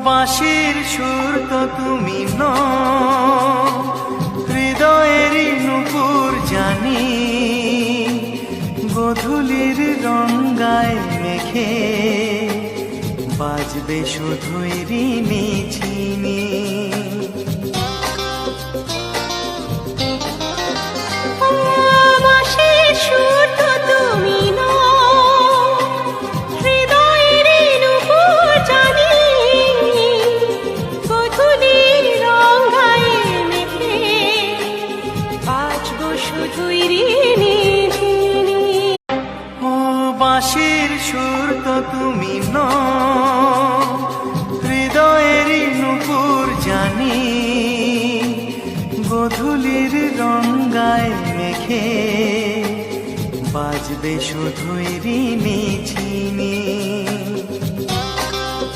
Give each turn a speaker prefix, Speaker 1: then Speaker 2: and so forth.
Speaker 1: বাঁশির সুর তো তুমি নও, হৃদয়েরই নূপুর জানি, গধূলির রঙায় মেখে বাজবে শুধুই রিনি ঝিনি। বাঁশির সুর তো তুমি নও, হৃদয়েরই নূপুর জানি, গধূলির রঙায় মেখে বাজবে শুধুই রিনি ঝিনি।